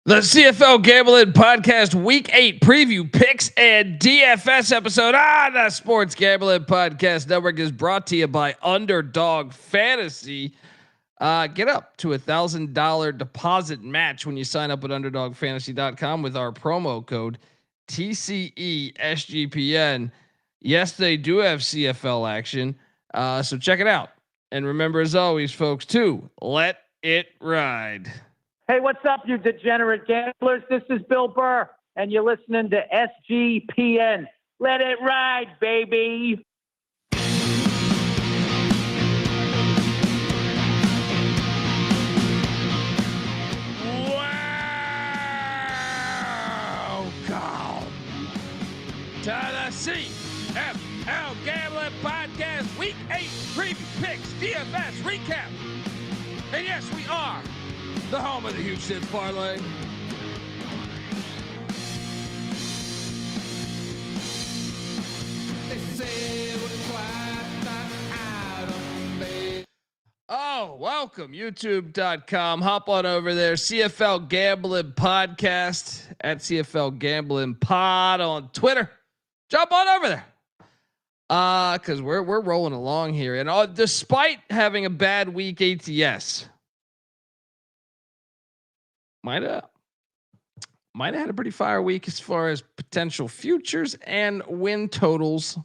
The CFL Gambling Podcast Week 8 preview picks and DFS episode on the Sports Gambling Podcast Network is brought to you by Underdog Fantasy. Get up to $1,000 deposit match when you sign up at UnderdogFantasy.com with our promo code TCESGPN. Yes, they do have CFL action, so check it out. And remember, as always, folks, to let it ride. Hey, what's up, you degenerate gamblers? This is Bill Burr, and you're listening to SGPN. Let it ride, baby. Welcome to the CFL Gambling Podcast Week 8 preview picks, DFS recap. And yes, we are the home of the huge Tits Parlay. Oh, welcome, youtube.com. Hop on over there. CFL Gambling Podcast at CFL Gambling Pod on Twitter. Jump on over there. Because we're rolling along here. And despite having a bad week ATS, might have had a pretty fire week as far as potential futures and win totals,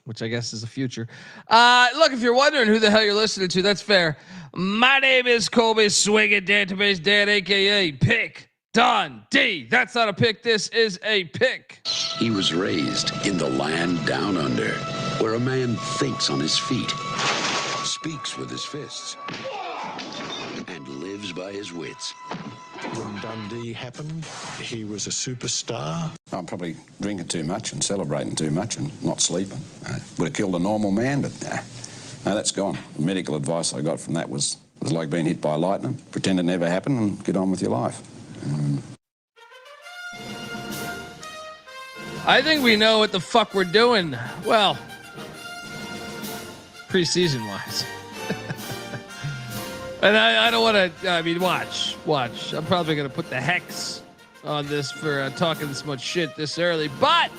which I guess is a future. Look, if you're wondering who the hell you're listening to, that's fair. My name is Colby Swinging Database Dan, aka Pick Dundee. That's not a pick. This is a pick. He was raised in the land down under, where a man thinks on his feet, speaks with his fists, and lives by his wits. When Dundee happened, he was a superstar. I'm probably drinking too much and celebrating too much and not sleeping. Would have killed a normal man, but no, that's gone. The medical advice I got from that was like being hit by lightning. Pretend it never happened and get on with your life. I think we know what the fuck we're doing. Well, preseason wise. And I don't want to, I mean, watch. I'm probably going to put the hex on this for talking this much shit this early. But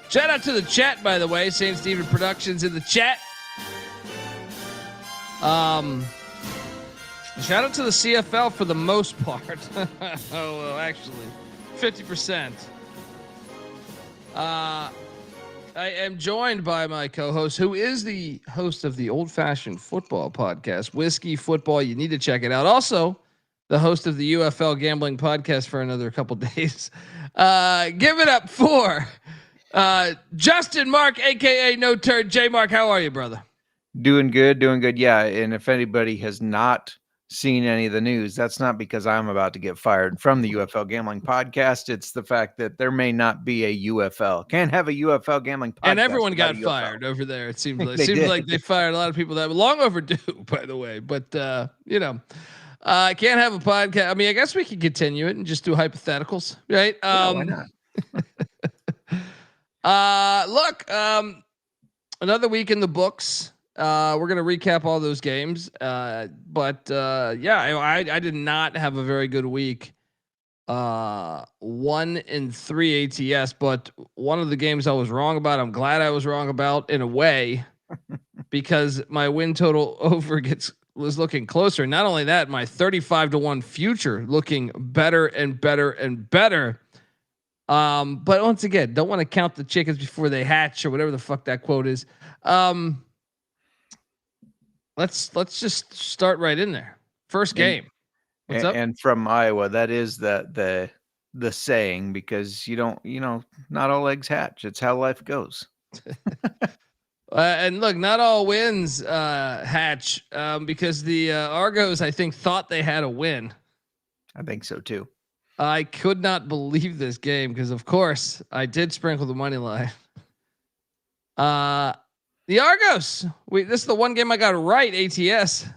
shout out to the chat, by the way. St. Stephen Productions in the chat. Shout out to the CFL for the most part. Oh, well, actually, 50%. I am joined by my co-host, who is the host of the Old Fashioned Football Podcast, Whiskey Football. You need to check it out. Also, the host of the UFL Gambling Podcast for another couple days. Give it up for Justin Mark, aka No Turd. Jmark, how are you, brother? Doing good. Yeah, and if anybody has not seen any of the news, that's not because I'm about to get fired from the UFL Gambling Podcast. It's the fact that there may not be a UFL. Can't have a UFL Gambling Podcast. And everyone got fired over there. It seems like they fired a lot of people that were long overdue, by the way. But can't have a podcast. I mean, I guess we could continue it and just do hypotheticals, right? Why not? Look, another week in the books. We're going to recap all those games. I did not have a very good week. 1-3 ATS, but one of the games I was wrong about, I'm glad I was wrong about in a way, because my win total over was looking closer. Not only that, my 35-1 future looking better and better and better. But once again, don't want to count the chickens before they hatch or whatever the fuck that quote is. Let's just start right in there. First game. What's up? And from Iowa, that is the saying, because not all eggs hatch. It's how life goes. And look, not all wins hatch, because the Argos, I think, thought they had a win. I think so too. I could not believe this game because, of course, I did sprinkle the money line. The Argos. This is the one game I got right. ATS.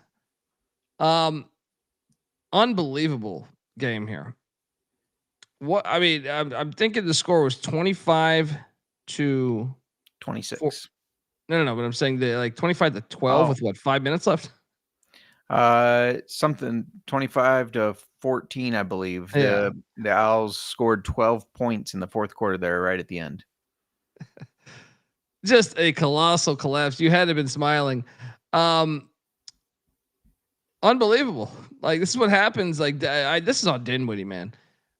Unbelievable game here. I'm thinking the score was 25-26. No, No, but I'm saying 25-12 with 5 minutes left. Something 25-14, I believe. Yeah. The Owls scored 12 points in the fourth quarter there, right at the end. Just a colossal collapse. You had to have been smiling. Unbelievable. Like, this is what happens. Like, this is on Dinwiddie, man.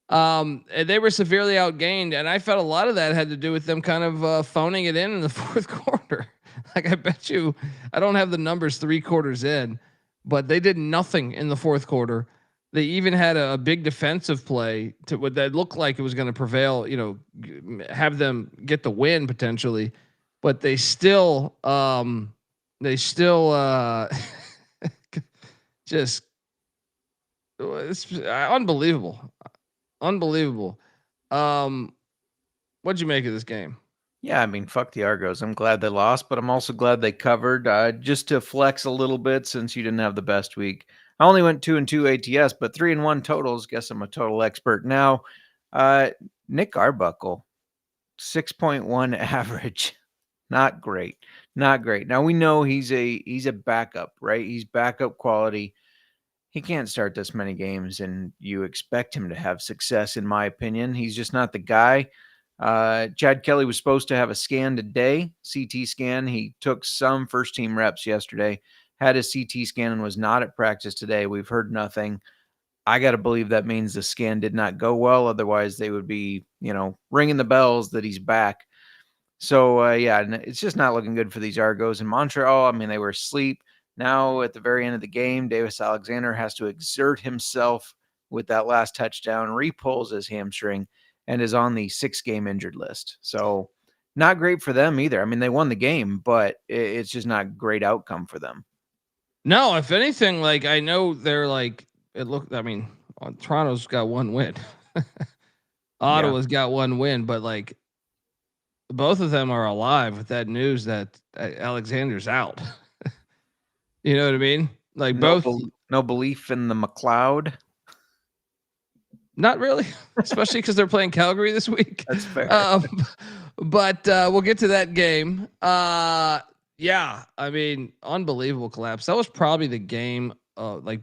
And they were severely outgained, and I felt a lot of that had to do with them kind of phoning it in the fourth quarter. Like, I bet you, I don't have the numbers 3 quarters in, but they did nothing in the fourth quarter. They even had a big defensive play to what that looked like it was going to prevail, have them get the win potentially, but they still just, it's unbelievable. What'd you make of this game? Yeah, I mean, fuck the Argos. I'm glad they lost, but I'm also glad they covered. Just to flex a little bit, since you didn't have the best week. I only went 2-2 ATS, but 3-1 totals. Guess I'm a total expert now. Nick Arbuckle, 6.1 average. Not great. Now we know he's a backup, right? He's backup quality. He can't start this many games, and you expect him to have success, in my opinion. He's just not the guy. Chad Kelly was supposed to have a scan today, CT scan. He took some first team reps yesterday, had a CT scan, and was not at practice today. We've heard nothing. I got to believe that means the scan did not go well. Otherwise, they would be, ringing the bells that he's back. So, it's just not looking good for these Argos in Montreal. I mean, they were asleep. Now, at the very end of the game, Davis Alexander has to exert himself with that last touchdown, repulls his hamstring, and is on the 6-game injured list. So, not great for them either. I mean, they won the game, but it's just not a great outcome for them. No, if anything, like, I know they're like, Toronto's got 1 win. Ottawa's got 1 win, but like, both of them are alive with that news that Alexander's out. You know what I mean? Like, no belief in the McLeod. Not really, especially because they're playing Calgary this week. That's fair. But we'll get to that game. Yeah, I mean, unbelievable collapse. That was probably the game,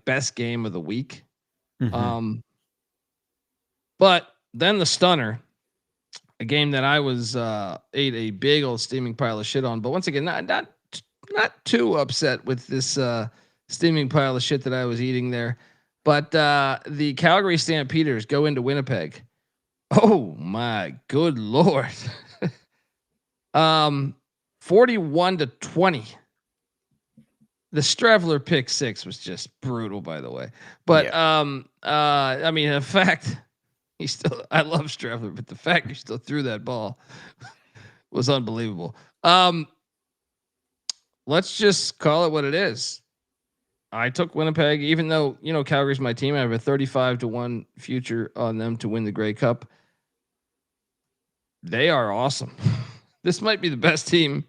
best game of the week. Mm-hmm. But then the stunner, a game that I was ate a big old steaming pile of shit on. But once again, not too upset with this steaming pile of shit that I was eating there. But the Calgary Stampeders go into Winnipeg. Oh my good Lord. 41-20. The Strevler pick 6 was just brutal, by the way. But I mean, in fact, I love Strevler, but the fact he still threw that ball was unbelievable. Let's just call it what it is. I took Winnipeg, even though, Calgary's my team. I have a 35-1 future on them to win the Grey Cup. They are awesome. This might be the best team.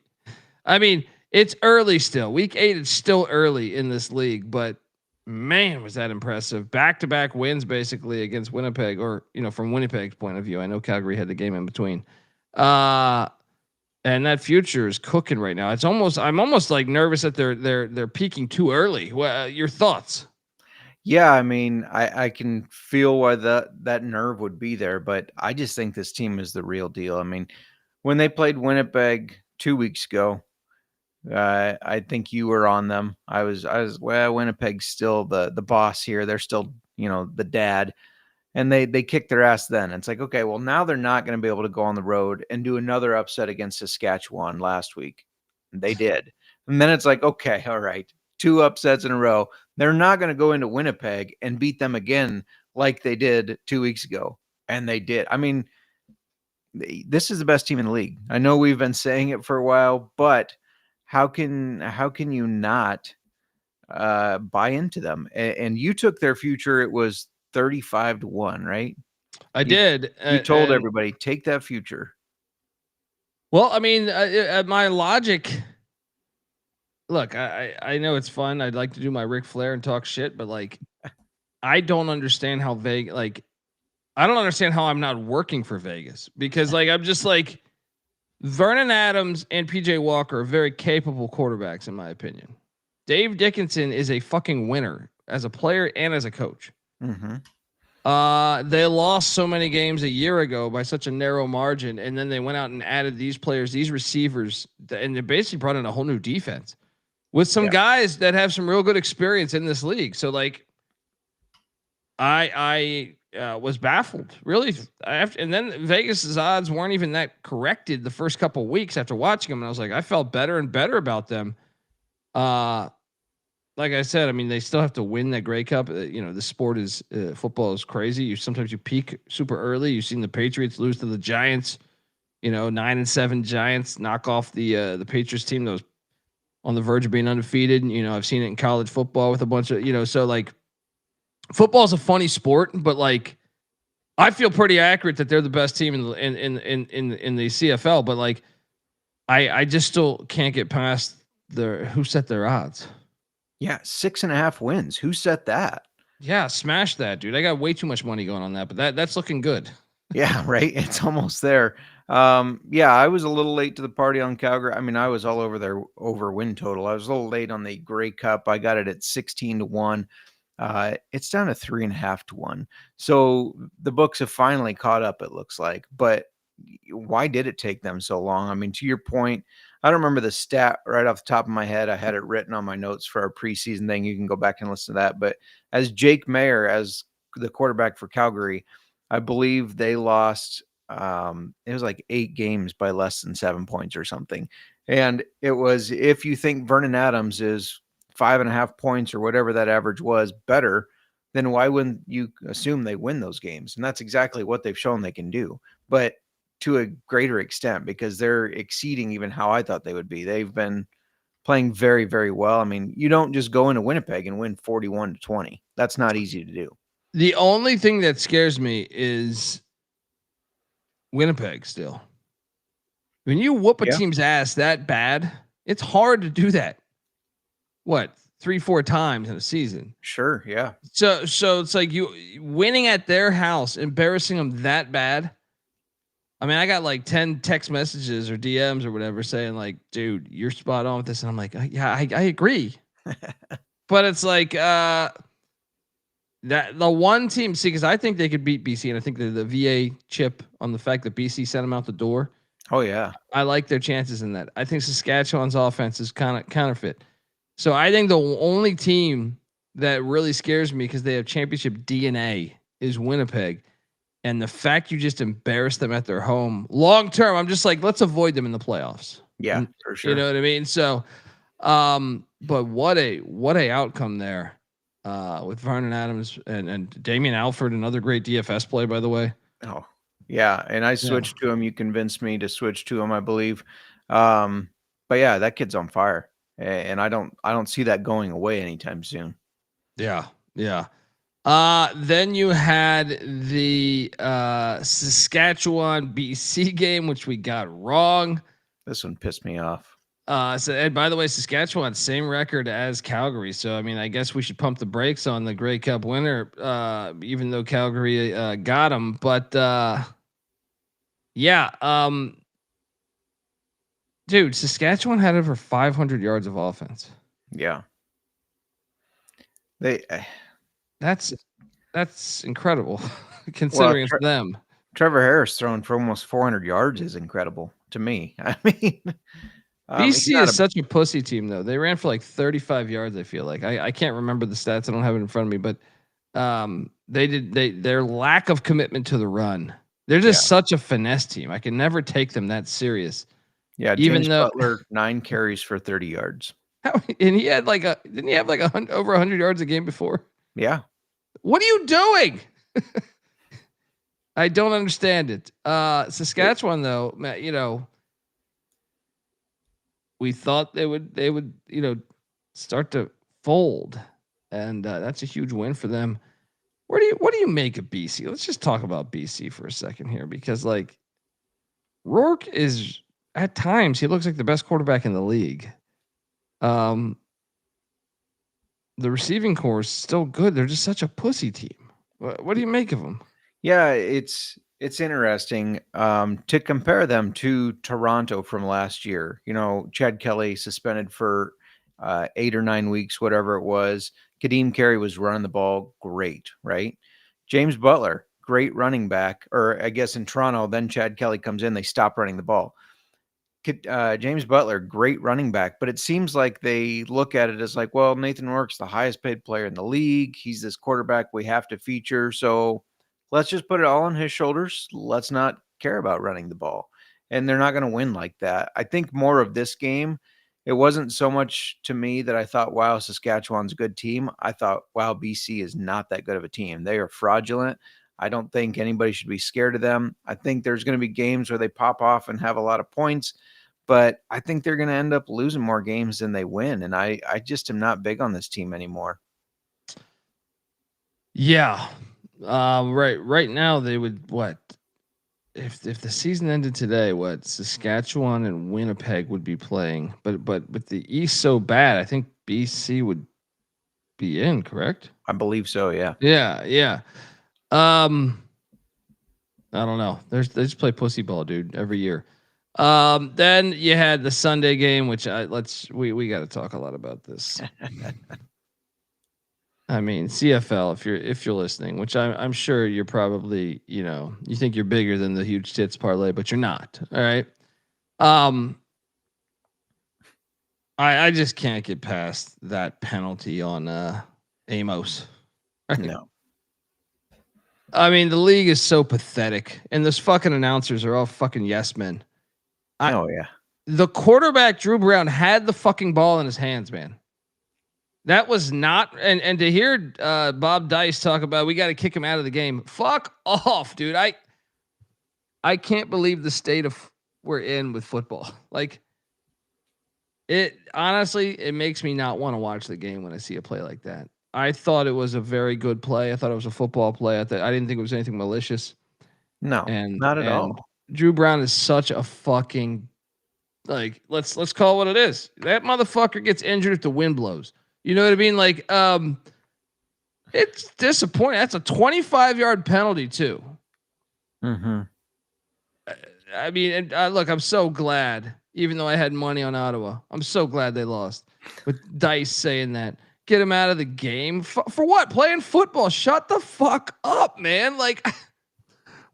I mean, it's early still. Week 8, it's still early in this league, but man, was that impressive. Back-to-back wins basically against Winnipeg, or, from Winnipeg's point of view. I know Calgary had the game in between. And that future is cooking right now. I'm almost like nervous that they're peaking too early. Well, your thoughts? Yeah, I mean, I can feel why that nerve would be there, but I just think this team is the real deal. I mean, when they played Winnipeg 2 weeks ago, I think you were on them. I was Winnipeg's still the boss here. They're still, the dad. And they kicked their ass then. It's like, okay, well, now they're not going to be able to go on the road and do another upset against Saskatchewan last week. And they did. And then it's like, okay, all right, 2 upsets in a row. They're not going to go into Winnipeg and beat them again like they did 2 weeks ago. And they did. I mean, this is the best team in the league. I know we've been saying it for a while, but how can you not buy into them? And you took their future. It was 35-1, right? I did. You told everybody, take that future. Well, I mean, my logic. Look, I know it's fun. I'd like to do my Ric Flair and talk shit, but like, I don't understand how I don't understand how I'm not working for Vegas, because like, I'm just like, Vernon Adams and PJ Walker are very capable quarterbacks, in my opinion. Dave Dickinson is a fucking winner as a player and as a coach. Mm-hmm. They lost so many games a year ago by such a narrow margin, and then they went out and added these players, these receivers, and they basically brought in a whole new defense with some guys that have some real good experience in this league. So like, I was baffled really, and then Vegas's odds weren't even that corrected the first couple weeks after watching them, and I was like, I felt better and better about them. Like I said, I mean, they still have to win that Grey Cup. The sport is football is crazy. Sometimes you peak super early. You've seen the Patriots lose to the Giants. 9-7 Giants knock off the Patriots team that was on the verge of being undefeated. I've seen it in college football with a bunch of so like football is a funny sport, but like I feel pretty accurate that they're the best team in the CFL. But like I just still can't get past who set their odds. Yeah, 6.5 wins. Who set that? Yeah, smash that, dude. I got way too much money going on that, but that's looking good. Yeah, right. It's almost there. Yeah, I was a little late to the party on Calgary. I mean, I was all over their over win total. I was a little late on the Grey Cup. I got it at 16-1. It's down to 3.5-1. So the books have finally caught up, it looks like. But why did it take them so long? I mean, to your point, I don't remember the stat right off the top of my head. I had it written on my notes for our preseason thing. You can go back and listen to that. But as Jake Mayer, as the quarterback for Calgary, I believe they lost, it was like 8 games by less than 7 points or something. And it was, if you think Vernon Adams is 5.5 points or whatever that average was better, then why wouldn't you assume they win those games? And that's exactly what they've shown they can do. But to a greater extent, because they're exceeding even how I thought they would be. They've been playing very, very well. I mean, you don't just go into Winnipeg and win 41-20. That's not easy to do. The only thing that scares me is Winnipeg still. When you whoop a team's ass that bad, it's hard to do that. What, 3-4 times in a season? Sure, yeah. So it's like you winning at their house, embarrassing them that bad. I mean, I got like 10 text messages or DMs or whatever saying like, dude, you're spot on with this. And I'm like, yeah, I agree. But it's like that the one team, see, because I think they could beat BC. And I think the VA chip on the fact that BC sent them out the door. Oh, yeah. I like their chances in that. I think Saskatchewan's offense is kind of counterfeit. So I think the only team that really scares me because they have championship DNA is Winnipeg. And the fact you just embarrassed them at their home long term, I'm just like, let's avoid them in the playoffs. Yeah, for sure. You know what I mean? So, but what a outcome there with Vernon Adams and Damian Alford, another great DFS play, by the way. Oh, yeah. And I switched to him. You convinced me to switch to him, I believe. But yeah, that kid's on fire. And I don't see that going away anytime soon. Yeah. Yeah. Then you had the Saskatchewan BC game, which we got wrong. This one pissed me off. And by the way, Saskatchewan, same record as Calgary. So, I mean, I guess we should pump the brakes on the Grey Cup winner, even though Calgary got them. But dude, Saskatchewan had over 500 yards of offense. Yeah. That's incredible considering it's them. Trevor Harris throwing for almost 400 yards is incredible to me. I mean, BC is such a pussy team, though. They ran for like 35 yards. I feel like I can't remember the stats. I don't have it in front of me, but their lack of commitment to the run. They're just such a finesse team. I can never take them that serious. Yeah, even though Butler 9 carries for 30 yards, and he had didn't he have like over 100 yards a game before? Yeah. What are you doing? I don't understand it. Saskatchewan, though, we thought they would, start to fold, and that's a huge win for them. What do you make of BC? Let's just talk about BC for a second here, because like Rourke is at times he looks like the best quarterback in the league. The receiving core is still good. They're just such a pussy team. What do you make of them? Yeah, it's interesting to compare them to Toronto from last year. Chad Kelly suspended for 8 or 9 weeks, whatever it was. Kadeem Carey was running the ball great, right? James Butler, great running back, or I guess in Toronto, then Chad Kelly comes in, they stop running the ball. James Butler, great running back, but it seems like they look at it as like, well, Nathan Rourke's the highest paid player in the league. He's this quarterback we have to feature. So let's just put it all on his shoulders. Let's not care about running the ball. And they're not going to win like that. I think more of this game, it wasn't so much to me that I thought, wow, Saskatchewan's a good team. I thought, wow, BC is not that good of a team. They are fraudulent. I don't think anybody should be scared of them. I think there's going to be games where they pop off and have a lot of points, but I think they're going to end up losing more games than they win. And I just am not big on this team anymore. Yeah. Right now they would, what? If the season ended today, what Saskatchewan and Winnipeg would be playing, but with the East so bad, I think BC would be in, correct? I believe so. Yeah. Yeah. I don't know. They just play pussy ball, dude, every year. Then you had the Sunday game, which we got to talk a lot about this. I mean, CFL, if you're listening, which I'm sure you're probably, you think you're bigger than the huge tits parlay, but you're not. All right. I just can't get past that penalty on Amos. Right? No. I mean, the league is so pathetic, and those fucking announcers are all fucking yes men. Oh yeah. The quarterback Drew Brown had the fucking ball in his hands, man. That was not, and to hear Bob Dice talk about we got to kick him out of the game. Fuck off, dude. I can't believe the state of we're in with football. Like, it honestly, it makes me not want to watch the game when I see a play like that. I thought it was a very good play. I thought it was a football play. I didn't think it was anything malicious. No, not at all. Drew Brown is such a fucking, like, let's call it what it is. That motherfucker gets injured if the wind blows. You know what I mean? Like, it's disappointing. That's a 25-yard penalty too. Mm-hmm. I mean, and look, I'm so glad, even though I had money on Ottawa, I'm so glad they lost. With Dice saying that, get him out of the game for what? Playing football. Shut the fuck up, man. Like,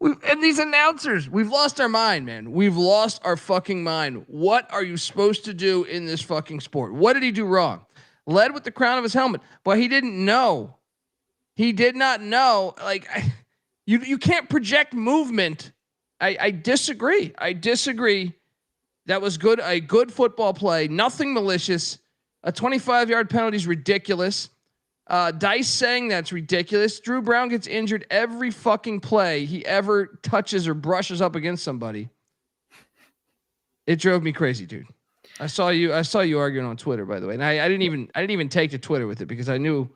and these announcers, we've lost our mind, man. We've lost our fucking mind. What are you supposed to do in this fucking sport? What did he do wrong? Led with the crown of his helmet, but he didn't know. He did not know. Like, you can't project movement. I disagree. That was good. A good football play. Nothing malicious. A 25-yard penalty is ridiculous. Dice saying that's ridiculous. Drew Brown gets injured every fucking play he ever touches or brushes up against somebody. It drove me crazy, dude. I saw you arguing on Twitter, by the way. And I didn't even take to Twitter with it because I knew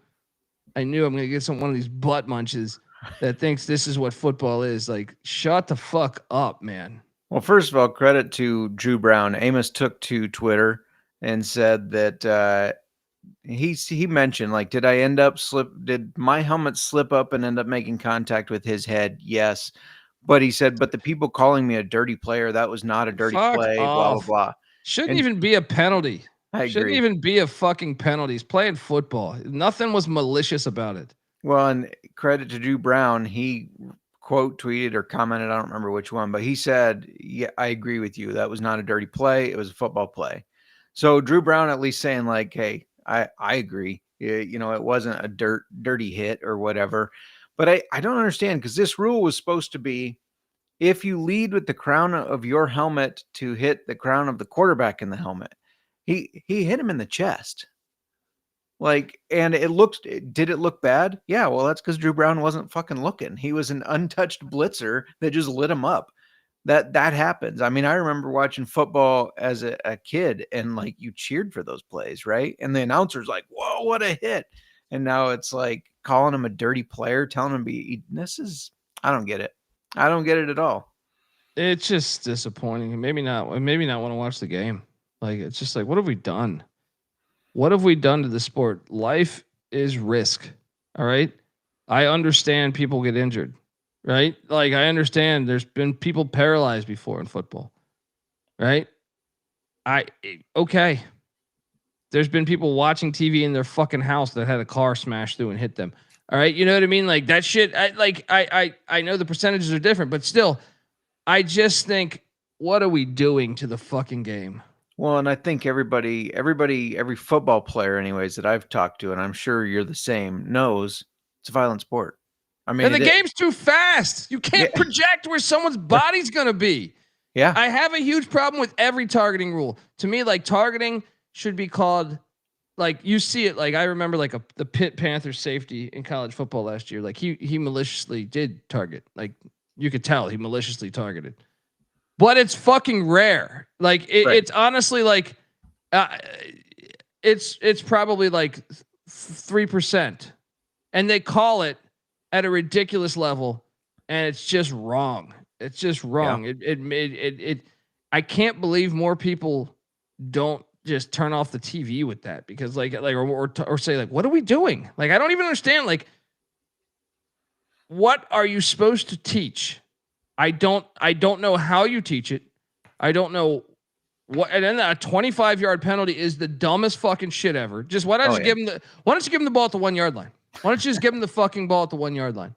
I'm gonna get one of these butt munches that thinks this is what football is. Like, shut the fuck up, man. Well, first of all, credit to Drew Brown. Amos took to Twitter and said that he mentioned, like, did my helmet slip up and end up making contact with his head? Yes. But he said, but the people calling me a dirty player, that was not a dirty play, blah, blah, blah. Shouldn't even be a penalty. I agree. Shouldn't even be a fucking penalty. He's playing football. Nothing was malicious about it. Well, and credit to Drew Brown. He quote tweeted or commented, I don't remember which one, but he said, yeah, I agree with you. That was not a dirty play. It was a football play. So Drew Brown at least saying like, hey, I agree. It wasn't a dirty hit or whatever. But I don't understand, because this rule was supposed to be if you lead with the crown of your helmet to hit the crown of the quarterback in the helmet. He hit him in the chest. Like, and did it look bad? Yeah, well, that's because Drew Brown wasn't fucking looking. He was an untouched blitzer that just lit him up. That happens. I mean, I remember watching football as a kid, and like, you cheered for those plays, right? And the announcer's like, whoa, what a hit. And now it's like calling him a dirty player, telling him I don't get it. I don't get it at all. It's just disappointing. Maybe not want to watch the game. Like, it's just like, what have we done? What have we done to the sport? Life is risk. All right. I understand people get injured, right? Like, I understand there's been people paralyzed before in football, right? Okay. There's been people watching TV in their fucking house that had a car smash through and hit them. All right, you know what I mean? Like that shit. I know the percentages are different, but still, I just think, what are we doing to the fucking game? Well, and I think every football player, anyways, that I've talked to, and I'm sure you're the same, knows it's a violent sport. I mean, and the game's too fast. You can't project where someone's body's gonna be. Yeah, I have a huge problem with every targeting rule. To me, like targeting should be called, like you see it. Like I remember, like the Pitt Panthers safety in college football last year. Like he maliciously did target. Like you could tell he maliciously targeted. But it's fucking rare. Like it's honestly like, it's probably like 3%, and they call it at a ridiculous level, and it's just wrong. It's just wrong. Yeah. I can't believe more people don't just turn off the TV with that, because or say like, what are we doing? Like, I don't even understand. Like, what are you supposed to teach? I don't know how you teach it. I don't know what, and then a 25-yard penalty is the dumbest fucking shit ever. Just why don't you give him the ball at the 1 yard line? Why don't you just give him the fucking ball at the 1 yard line?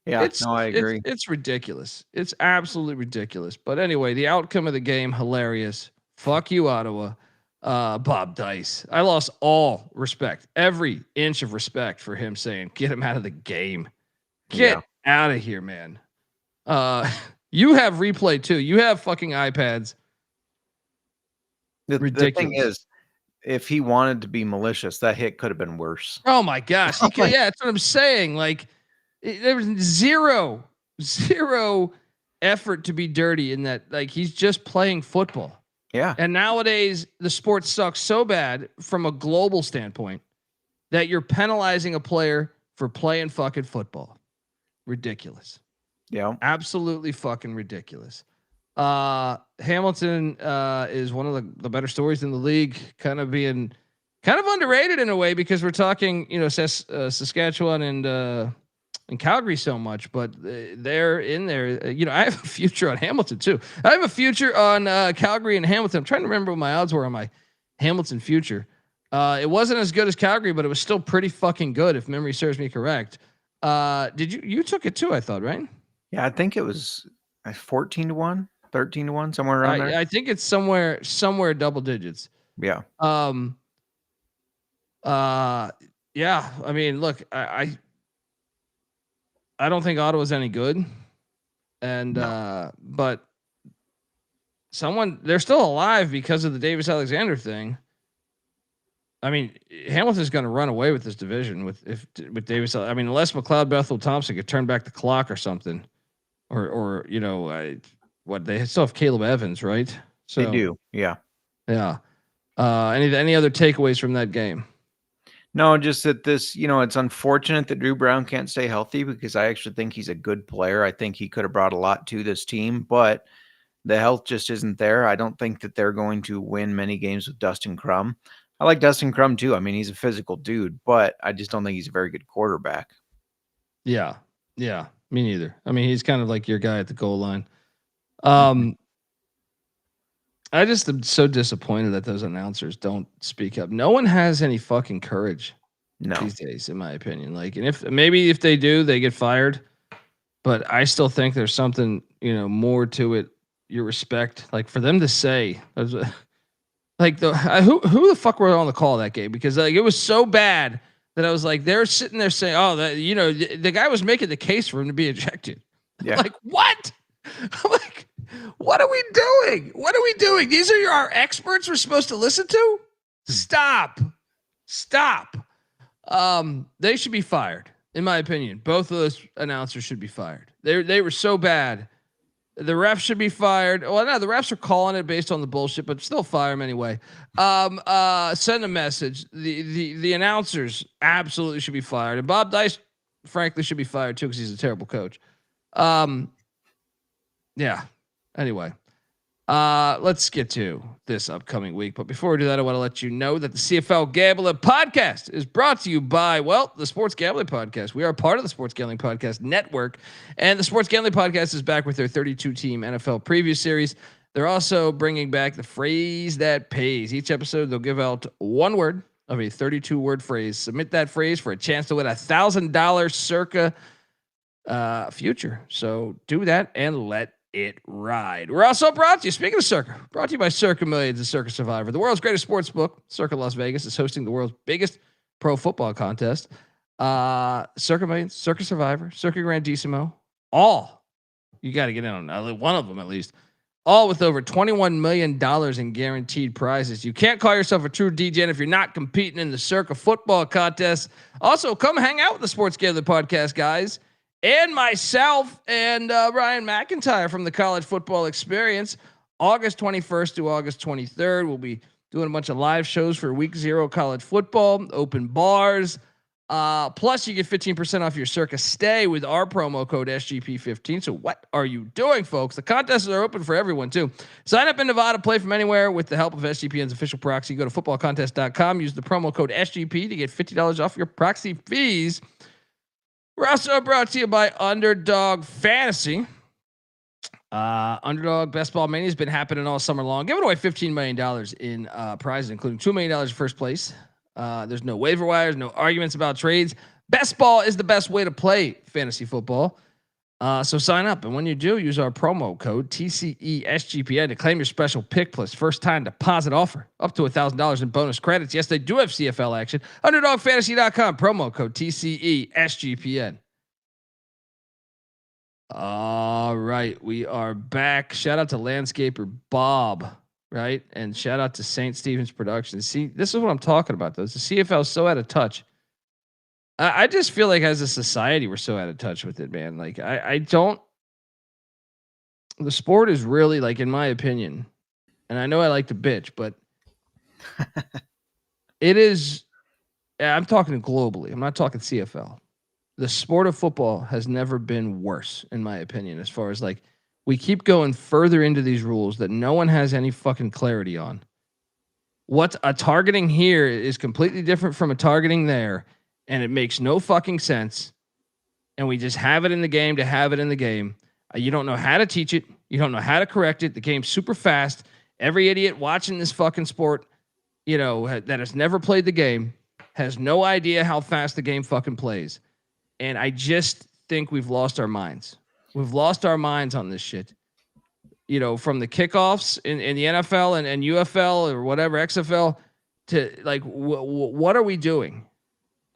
Yeah, I agree. It's ridiculous. It's absolutely ridiculous. But anyway, the outcome of the game, hilarious. Fuck you, Ottawa. Bob Dice. I lost all respect, every inch of respect for him saying, get him out of the game. Get out of here, man. You have replay too. You have fucking iPads. The thing is, if he wanted to be malicious, that hit could have been worse. Oh my gosh. Yeah, that's what I'm saying. Like, there was zero effort to be dirty in that. Like, he's just playing football. Yeah. And nowadays the sport sucks so bad from a global standpoint that you're penalizing a player for playing fucking football. Ridiculous. Yeah. Absolutely fucking ridiculous. Hamilton is one of the better stories in the league, kind of underrated in a way, because we're talking, Saskatchewan and Calgary so much, but they're in there. I have a future on Hamilton too. I have a future on Calgary and Hamilton. I'm trying to remember what my odds were on my Hamilton future. It wasn't as good as Calgary, but it was still pretty fucking good, if memory serves me correct. Did you took it too, I thought, right? Yeah, I think it was 14-1, 13-1, somewhere around there. I think it's somewhere double digits. Yeah. Yeah. I mean, look, I don't think Ottawa's any good, and but they're still alive because of the Davis Alexander thing. I mean, Hamilton's going to run away with this division with Davis. I mean, unless McLeod Bethel-Thompson could turn back the clock or something, or they still have Caleb Evans, right? So they do, yeah. Any other takeaways from that game? No, just that this, it's unfortunate that Drew Brown can't stay healthy, because I actually think he's a good player. I think he could have brought a lot to this team, but the health just isn't there. I don't think that they're going to win many games with Dustin Crum. I like Dustin Crum too. I mean, he's a physical dude, but I just don't think he's a very good quarterback. Yeah, me neither. I mean, he's kind of like your guy at the goal line. I just am so disappointed that those announcers don't speak up. No one has any fucking courage these days, in my opinion. Like, and if they do, they get fired. But I still think there's something, more to it. Your respect, like for them to say, like who the fuck were on the call that game? Because like it was so bad that I was like, they're sitting there saying, oh, that the guy was making the case for him to be ejected. Yeah. Like what? I'm like, what are we doing? What are we doing? These are our experts we're supposed to listen to? Stop. They should be fired, in my opinion. Both of those announcers should be fired. They were so bad. The refs should be fired. Well, no, the refs are calling it based on the bullshit, but still fire them anyway. Send a message. The announcers absolutely should be fired. And Bob Dice, frankly, should be fired too, because he's a terrible coach. Yeah. Anyway, let's get to this upcoming week. But before we do that, I want to let you know that the CFL Gambling Podcast is brought to you by, the Sports Gambling Podcast. We are part of the Sports Gambling Podcast Network, and the Sports Gambling Podcast is back with their 32-team NFL preview series. They're also bringing back the phrase that pays. Each episode, they'll give out one word of a 32-word phrase. Submit that phrase for a chance to win $1,000 circa future. So do that and let it ride. We're also brought to you, speaking of Circa, brought to you by Circa Millions and Circa Survivor. The world's greatest sports book, Circa Las Vegas, is hosting the world's biggest pro football contest. Circa Millions, Circa Survivor, Circa Grandissimo, all. You got to get in on one of them at least. All with over $21 million in guaranteed prizes. You can't call yourself a true DGen if you're not competing in the Circa football contest. Also, come hang out with the Sports Gambling Podcast guys and myself and Ryan McIntyre from the College Football Experience. August 21st to August 23rd, we'll be doing a bunch of live shows for Week 0 college football, open bars. Plus, you get 15% off your Circa stay with our promo code SGP15. So what are you doing, folks? The contests are open for everyone, too. Sign up in Nevada, play from anywhere with the help of SGPN's official proxy. Go to footballcontest.com. Use the promo code SGP to get $50 off your proxy fees. We're also brought to you by Underdog Fantasy. Underdog Best Ball Mania has been happening all summer long, giving away $15 million in prizes, including $2 million in first place. There's no waiver wires, no arguments about trades. Best ball is the best way to play fantasy football. So sign up. And when you do, use our promo code TCESGPN to claim your special pick plus first time deposit offer up to $1,000 in bonus credits. Yes, they do have CFL action. UnderdogFantasy.com, promo code TCESGPN. All right. We are back. Shout out to landscaper Bob. Right. And shout out to St. Stephen's Productions. See, this is what I'm talking about, though. The CFL is so out of touch. I just feel like as a society, we're so out of touch with it, man. Like, I don't. The sport is really, like, in my opinion, and I know I like to bitch, but it is. I'm talking globally. I'm not talking CFL. The sport of football has never been worse, in my opinion, as far as like. We keep going further into these rules that no one has any fucking clarity on. What a targeting here is completely different from a targeting there, and it makes no fucking sense. And we just have it in the game to have it in the game. You don't know how to teach it. You don't know how to correct it. The game's super fast. Every idiot watching this fucking sport, you know, that has never played the game has no idea how fast the game fucking plays. And I just think we've lost our minds. We've lost our minds on this shit. You know, from the kickoffs in the NFL and UFL or whatever, XFL, to like, what are we doing?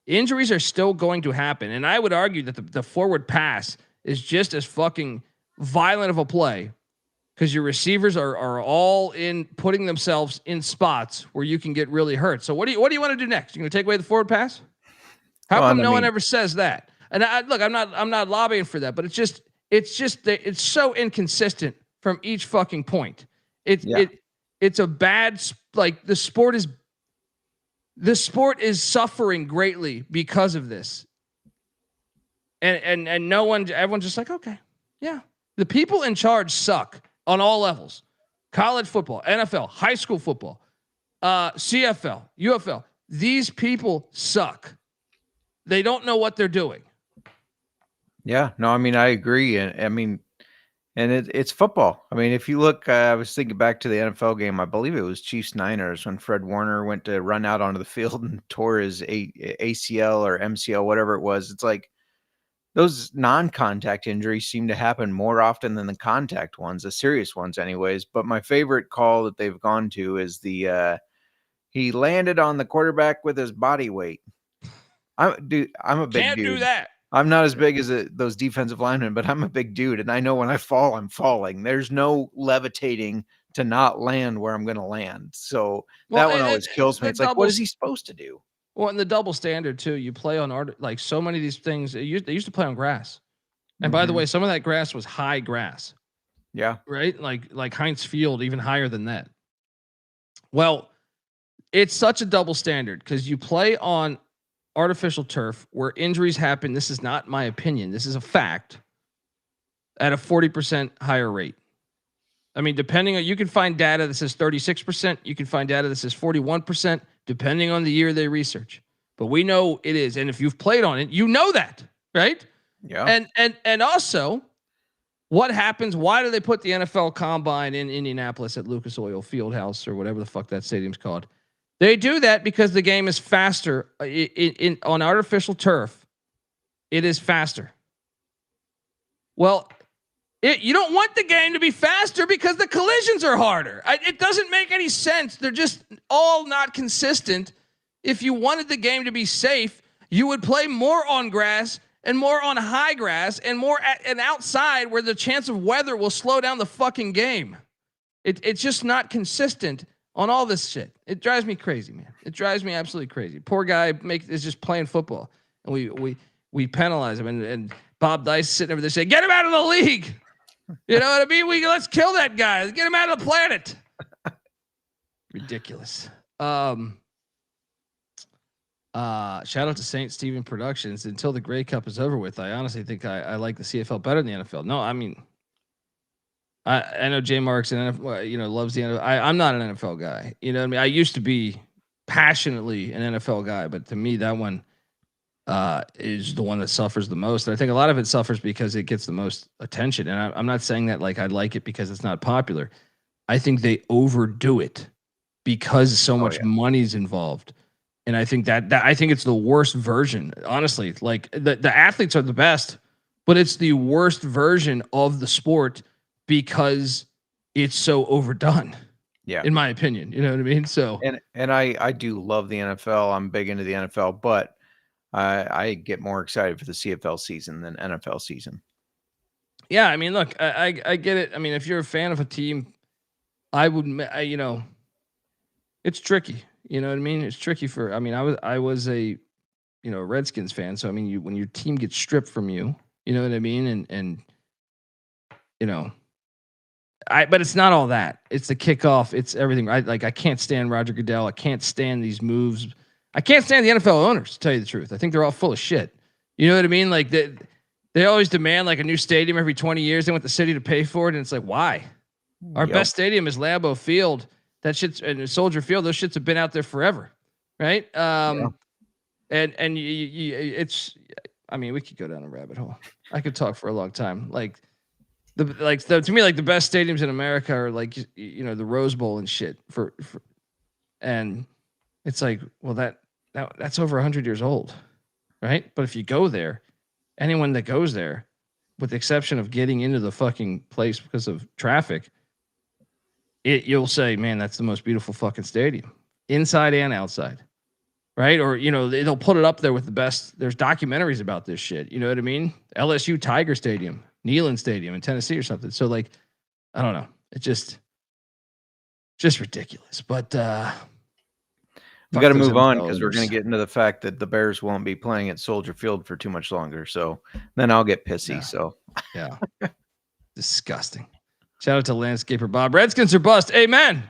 Injuries are still going to happen. And I would argue that the forward pass is just as fucking violent of a play because your receivers are all in putting themselves in spots where you can get really hurt. So what do you want to do next? You're going to take away the forward pass? How come no one ever says that? And I'm not lobbying for that, but it's so inconsistent from each fucking point. It's a bad, like the sport is suffering greatly because of this. And everyone's just like, okay, yeah. The people in charge suck on all levels. College football, NFL, high school football, CFL, UFL. These people suck. They don't know what they're doing. Yeah, no, I mean, I agree. And it's football. I mean, if you look, I was thinking back to the NFL game. I believe it was Chiefs Niners when Fred Warner went to run out onto the field and tore his ACL or MCL, whatever it was. It's like those non-contact injuries seem to happen more often than the contact ones, the serious ones anyways. But my favorite call that they've gone to is he landed on the quarterback with his body weight. I'm a big dude. Can't do that. I'm not as big as those defensive linemen, but I'm a big dude, and I know when I fall, I'm falling. There's no levitating to not land where I'm going to land. So that one always kills me. It's like, what is he supposed to do? Well, and the double standard too. You play on like so many of these things. They used to play on grass, and by the way, some of that grass was high grass. Yeah, right. Like Heinz Field, even higher than that. Well, it's such a double standard because you play on artificial turf where injuries happen. This is not my opinion. This is a fact at a 40% higher rate. I mean, depending on, you can find data that says 36%. You can find data that says 41%, depending on the year they research, but we know it is. And if you've played on it, you know that, right? Yeah. And also What happens? Why do they put the NFL Combine in Indianapolis at Lucas Oil Fieldhouse or whatever the fuck that stadium's called? They do that because the game is faster on artificial turf. It is faster. Well, you don't want the game to be faster because the collisions are harder. It doesn't make any sense. They're just all not consistent. If you wanted the game to be safe, you would play more on grass and more on high grass and more and outside where the chance of weather will slow down the fucking game. It's just not consistent on all this shit. It drives me crazy, man. It drives me absolutely crazy. Poor guy is just playing football, and we penalize him. And Bob Dice sitting over there saying, "Get him out of the league." You know what I mean? Let's kill that guy. Let's get him out of the planet. Ridiculous. Shout out to St. Stephen Productions. Until the Grey Cup is over with, I honestly think I like the CFL better than the NFL. No, I mean, I know Jmark's an NFL, loves the NFL. I'm not an NFL guy. You know what I mean? I used to be passionately an NFL guy, but to me, that one is the one that suffers the most. And I think a lot of it suffers because it gets the most attention. And I'm not saying that like I like it because it's not popular. I think they overdo it because so much money's involved. And I think that I think it's the worst version, honestly. Like the athletes are the best, but it's the worst version of the sport because it's so overdone. Yeah, in my opinion, you know what I mean. So and I do love the NFL. I'm big into the NFL, but I get more excited for the CFL season than NFL season. Yeah, I mean, look, I get it. I mean, if you're a fan of a team, I would, it's tricky. You know what I mean? It's tricky I was a, Redskins fan. So, I mean, when your team gets stripped from you, you know what I mean? But it's not all that. It's the kickoff. It's everything. I can't stand Roger Goodell. I can't stand these moves. I can't stand the NFL owners, to tell you the truth. I think they're all full of shit. You know what I mean? Like they always demand like a new stadium every 20 years. They want the city to pay for it. And it's like, why? Our best stadium is Lambeau Field. That shit's and Soldier Field. Those shits have been out there forever. Right. And it's, I mean, we could go down a rabbit hole. I could talk for a long time. To me, like the best stadiums in America are like, the Rose Bowl and shit and it's like, well, that's over 100 years old. Right. But if you go there, anyone that goes there, with the exception of getting into the fucking place because of traffic, you'll say, man, that's the most beautiful fucking stadium, inside and outside. Right. Or, they'll put it up there with the best. There's documentaries about this shit. You know what I mean? LSU Tiger Stadium, Neyland Stadium in Tennessee or something. So like, I don't know. It's just ridiculous. But we got to move on because we're going to get into the fact that the Bears won't be playing at Soldier Field for too much longer. So then I'll get pissy. Yeah. So yeah, disgusting. Shout out to Landscaper Bob. Redskins are bust. Amen.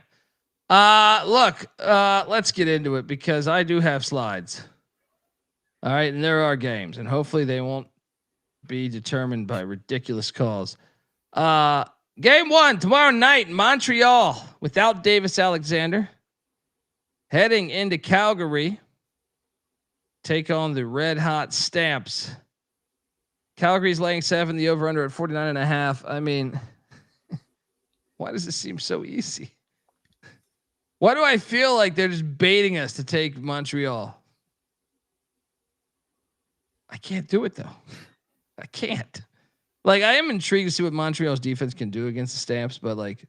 Look, let's get into it because I do have slides. All right, and there are games, and hopefully they won't be determined by ridiculous calls. Game 1 tomorrow night in Montreal without Davis Alexander. Heading into Calgary, take on the red hot Stamps. Calgary's laying 7, the over under at 49.5. I mean, why does this seem so easy? Why do I feel like they're just baiting us to take Montreal? I can't do it though. I can't. Like, I am intrigued to see what Montreal's defense can do against the Stamps, but like,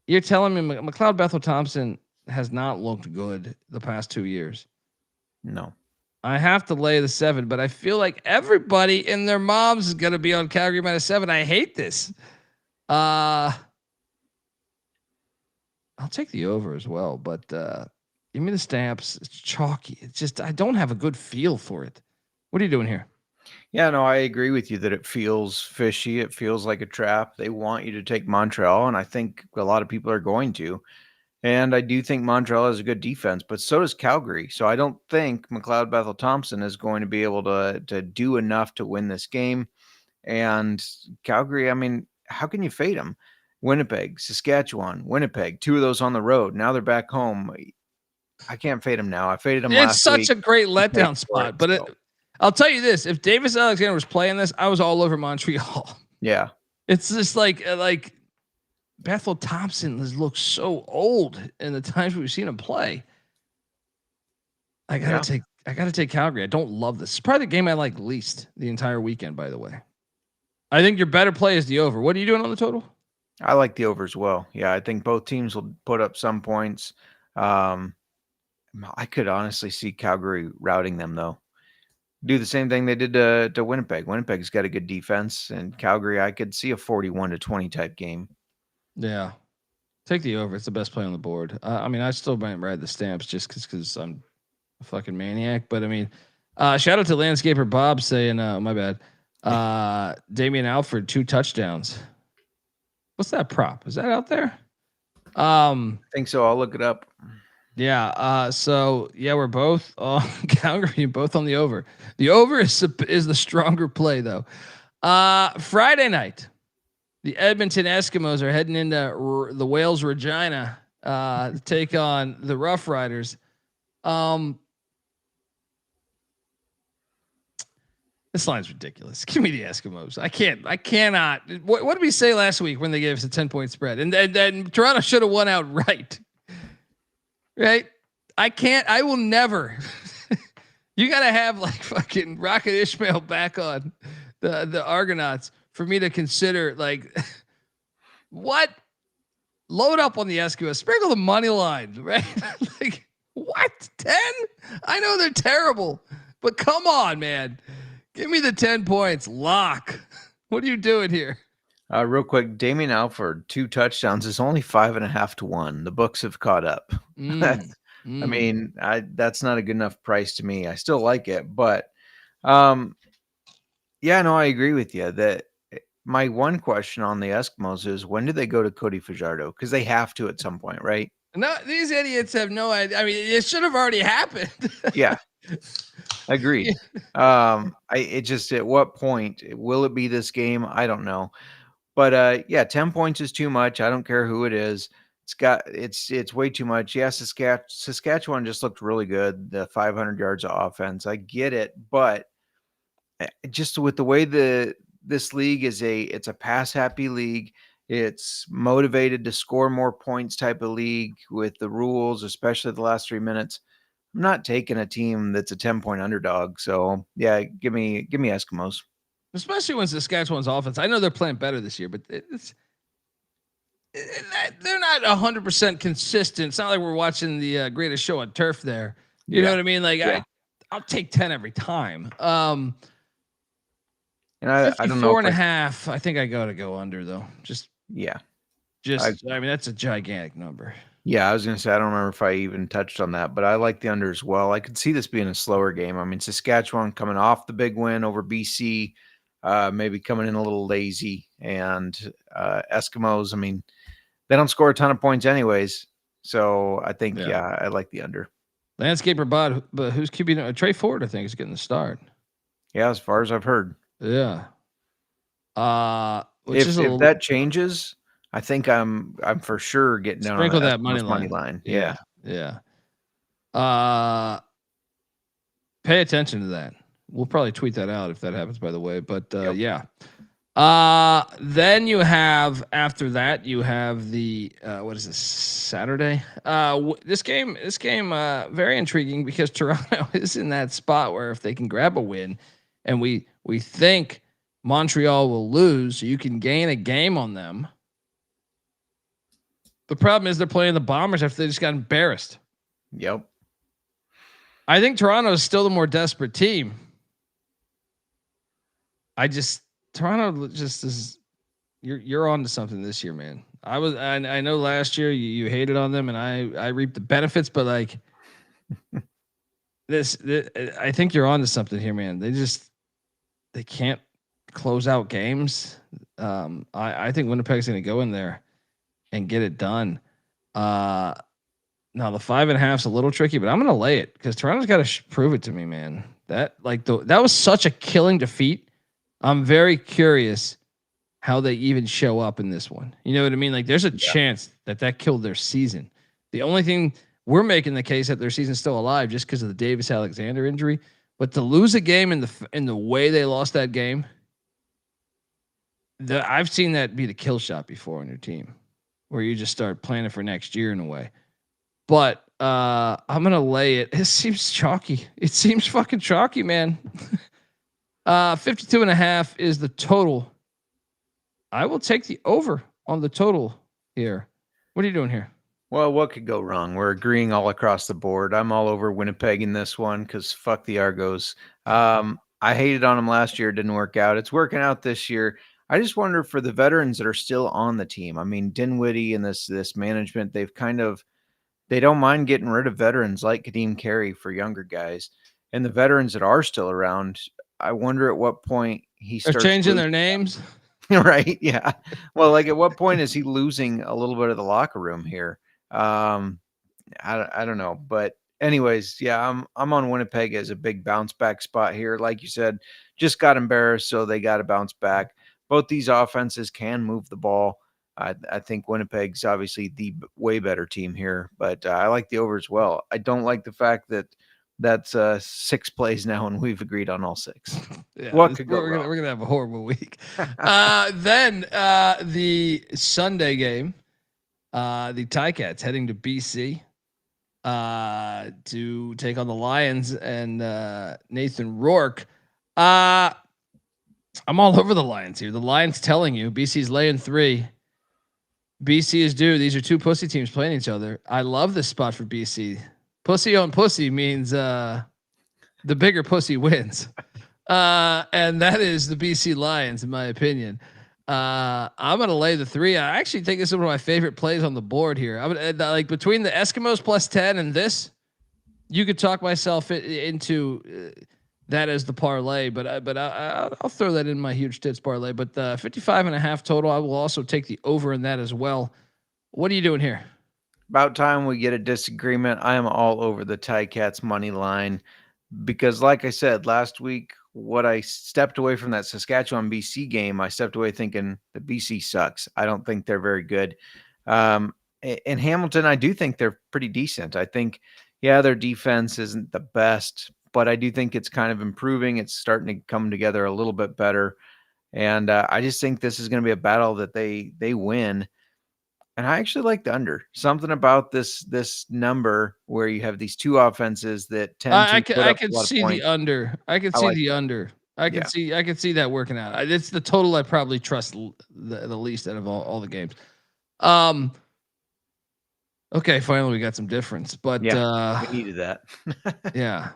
you're telling me McLeod Bethel-Thompson has not looked good the past 2 years. No. I have to lay the 7, but I feel like everybody and their moms is going to be on Calgary -7. I hate this. I'll take the over as well, but give me the Stamps. It's chalky. It's just, I don't have a good feel for it. What are you doing here? Yeah, no, I agree with you that it feels fishy. It feels like a trap. They want you to take Montreal, and I think a lot of people are going to. And I do think Montreal has a good defense, but so does Calgary. So I don't think McLeod Bethel-Thompson is going to be able to do enough to win this game. And Calgary, I mean, how can you fade them? Winnipeg, Saskatchewan, Winnipeg, 2 of those on the road. Now they're back home. I can't fade them now. I faded them last week. It's such a great letdown spot. But I'll tell you this. If Davis Alexander was playing this, I was all over Montreal. Yeah. It's just like Bethel-Thompson looks so old in the times we've seen him play. I gotta take Calgary. I don't love this. It's probably the game I like least the entire weekend, by the way. I think your better play is the over. What are you doing on the total? I like the over as well. Yeah, I think both teams will put up some points. I could honestly see Calgary routing them, though. Do the same thing they did to Winnipeg. Winnipeg's got a good defense, and Calgary, I could see a 41-20 type game. Yeah. Take the over. It's the best play on the board. I mean, I still might ride the Stamps just because I'm a fucking maniac. But I mean, shout out to Landscaper Bob saying, my bad. Damian Alford, 2 touchdowns. What's that prop? Is that out there? I think so. I'll look it up. Yeah. So yeah, we're both on Calgary, both on the over. The over is the stronger play though. Friday night, the Edmonton Eskimos are heading into the Wales Regina to take on the Roughriders. This line's ridiculous. Give me the Eskimos. I cannot. What did we say last week when they gave us a 10-point spread? And then Toronto should have won outright. Right? I will never. You got to have like fucking Rocket Ishmael back on the Argonauts for me to consider like what? Load up on the Eskimos. Sprinkle the money line, right? Like what? 10? I know they're terrible, but come on, man. Give me the 10 points. Lock. What are you doing here? Real quick, Damian Alford, 2 touchdowns is only 5.5 to 1. The books have caught up. I mean, that's not a good enough price to me. I still like it, but yeah, no, I agree with you. That my one question on the Eskimos is when do they go to Cody Fajardo? Because they have to at some point, right? No, these idiots have no idea. I mean, it should have already happened. Yeah. Agreed. It just at what point will it be this game? I don't know. But yeah, 10 points is too much. I don't care who it is. It's way too much. Yeah, Saskatchewan just looked really good. The 500 yards of offense. I get it, but just with the way this league it's a pass happy league. It's motivated to score more points type of league with the rules, especially the last 3 minutes. I'm not taking a team that's a 10-point underdog. So yeah, give me Eskimos. Especially when Saskatchewan's offense. I know they're playing better this year, but they're not 100% consistent. It's not like we're watching the greatest show on turf there. You know what I mean? Like I'll take 10 every time. And I don't know. 4.5. I think I got to go under though. I mean, that's a gigantic number. Yeah, I was going to say, I don't remember if I even touched on that, but I like the under as well. I could see this being a slower game. I mean, Saskatchewan coming off the big win over BC, maybe coming in a little lazy, and Eskimos, I mean, they don't score a ton of points anyways. So I think, I like the under. Landscaper bot, but who's keeping Trey Ford, I think, is getting the start. Yeah, as far as I've heard. Yeah. If that changes, I think I'm for sure getting down sprinkle on that money line. Yeah. Pay attention to that. We'll probably tweet that out if that happens, by the way. But yeah. Then you have after that you have the what is this, Saturday? This game very intriguing because Toronto is in that spot where if they can grab a win, and we think Montreal will lose, so you can gain a game on them. The problem is they're playing the Bombers after they just got embarrassed. Yep. I think Toronto is still the more desperate team. Toronto just is. You're on to something this year, man. I know last year you hated on them, and I reaped the benefits, but like this, I think you're on to something here, man. They can't close out games. I think Winnipeg's going to go in there and get it done. Now the 5.5's a little tricky, but I'm going to lay it because Toronto's got to prove it to me, man. That was such a killing defeat. I'm very curious how they even show up in this one. You know what I mean? Like there's a chance that killed their season. The only thing we're making the case that their season's still alive just because of the Davis Alexander injury, but to lose a game in the way they lost that game, I've seen that be the kill shot before on your team, where you just start planning for next year in a way. But I'm gonna lay it. It seems chalky. It seems fucking chalky, man. 52.5 is the total. I will take the over on the total here. What are you doing here? Well, what could go wrong? We're agreeing all across the board. I'm all over Winnipeg in this one because fuck the Argos. I hated on them last year. It didn't work out. It's working out this year. I just wonder for the veterans that are still on the team. I mean, Dinwiddie and this management, they don't mind getting rid of veterans like Kadeem Carey for younger guys. And the veterans that are still around, I wonder at what point he starts changing their names. Right. Yeah. Well, like at what point is he losing a little bit of the locker room here? I don't know, but anyways, yeah, I'm on Winnipeg as a big bounce back spot here. Like you said, just got embarrassed, so they got to bounce back. Both these offenses can move the ball. I think Winnipeg's obviously the way better team here, but I like the over as well. I don't like the fact that that's 6 plays now, and we've agreed on all 6. Yeah, what could go wrong? We're gonna have a horrible week. Then the Sunday game, the Ticats heading to BC to take on the Lions and Nathan Rourke. I'm all over the Lions here. The Lions telling you BC's laying 3. BC is due. These are 2 pussy teams playing each other. I love this spot for BC. Pussy on pussy means the bigger pussy wins. And that is the BC Lions, in my opinion. I'm going to lay the 3. I actually think this is one of my favorite plays on the board here. I'm gonna, like between the Eskimos plus 10 and this, you could talk myself into that as the parlay, but I'll throw that in my huge tits parlay. But the 55.5 total, I will also take the over in that as well. What are you doing here? About time we get a disagreement. I am all over the Ticats money line because, like I said last week, what I stepped away from that Saskatchewan BC game, I stepped away thinking the BC sucks. I don't think they're very good. In Hamilton, I do think they're pretty decent. I think, yeah, their defense isn't the best, but I do think it's kind of improving. It's starting to come together a little bit better. And I just think this is going to be a battle that they win. And I actually like the under. Something about this number where you have these 2 offenses that tend to I can see the under. I can see the under. I can see that working out. It's the total I probably trust the least out of all the games. Okay, finally we got some difference, but we needed that. yeah.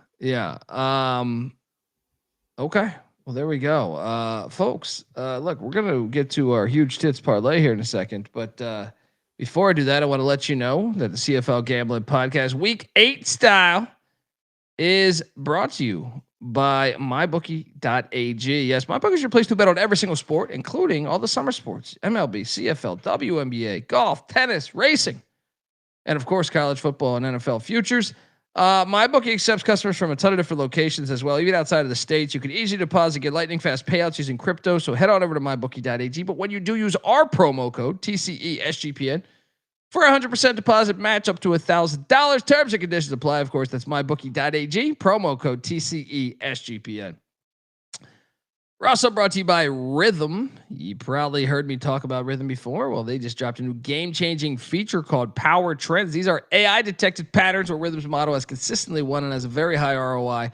Okay. Well, there we go. Folks, look, we're going to get to our huge tits parlay here in a second, but before I do that, I want to let you know that the CFL Gambling Podcast Week 8 style is brought to you by mybookie.ag. Yes, MyBookie is your place to bet on every single sport, including all the summer sports, MLB, CFL, WNBA, golf, tennis, racing, and of course, college football and NFL futures. MyBookie accepts customers from a ton of different locations as well, even outside of the States. You can easily deposit, get lightning fast payouts using crypto. So head on over to mybookie.ag. But when you do, use our promo code TCESGPN for 100% deposit match up to $1,000. Terms and conditions apply. Of course, that's mybookie.ag. Promo code TCESGPN. We're also brought to you by Rhythm. You probably heard me talk about Rhythm before. Well, they just dropped a new game-changing feature called Power Trends. These are AI-detected patterns where Rhythm's model has consistently won and has a very high ROI.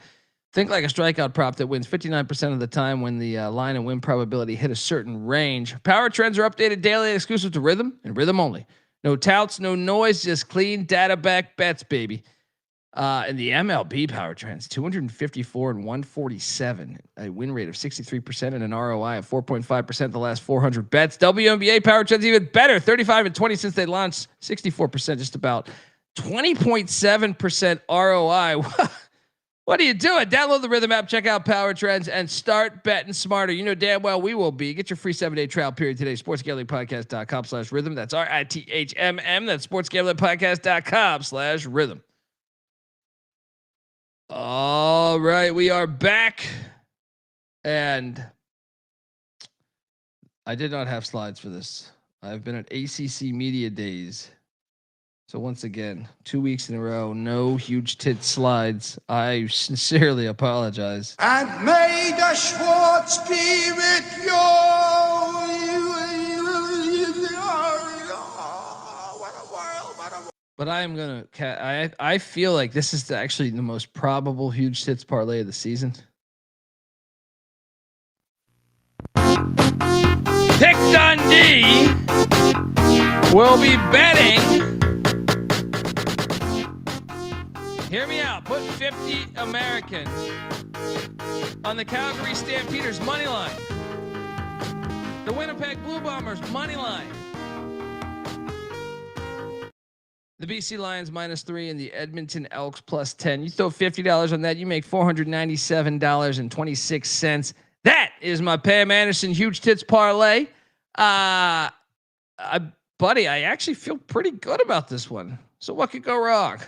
Think like a strikeout prop that wins 59% of the time when the line and win probability hit a certain range. Power Trends are updated daily, exclusive to Rhythm and Rhythm only. No touts, no noise, just clean data-backed bets, baby. And the MLB Power Trends, 254 and 147, a win rate of 63% and an ROI of 4.5% the last 400 bets. WNBA Power Trends even better, 35 and 20 since they launched, 64%, just about 20.7% ROI. What are you doing? Download the Rhythm app, check out Power Trends, and start betting smarter. You know damn well we will be. Get your free 7-day trial period today. SportsGamblingPodcast.com/rhythm. That's RITHMM. That's SportsGamblingPodcast.com/rhythm. All right, we are back. And I did not have slides for this. I've been at ACC Media Days. So once again, 2 weeks in a row, no huge tit slides. I sincerely apologize. And may the Schwartz be with you. But I am gonna. I feel like this is actually the most probable huge tits parlay of the season. Pick Dundee will be betting. Hear me out. Put 50 Americans on the Calgary Stampeders money line. The Winnipeg Blue Bombers money line. The BC Lions -3 and the Edmonton Elks +10. You throw $50 on that, you make $497.26. That is my Pam Anderson huge tits parlay. Buddy, I actually feel pretty good about this one. So what could go wrong?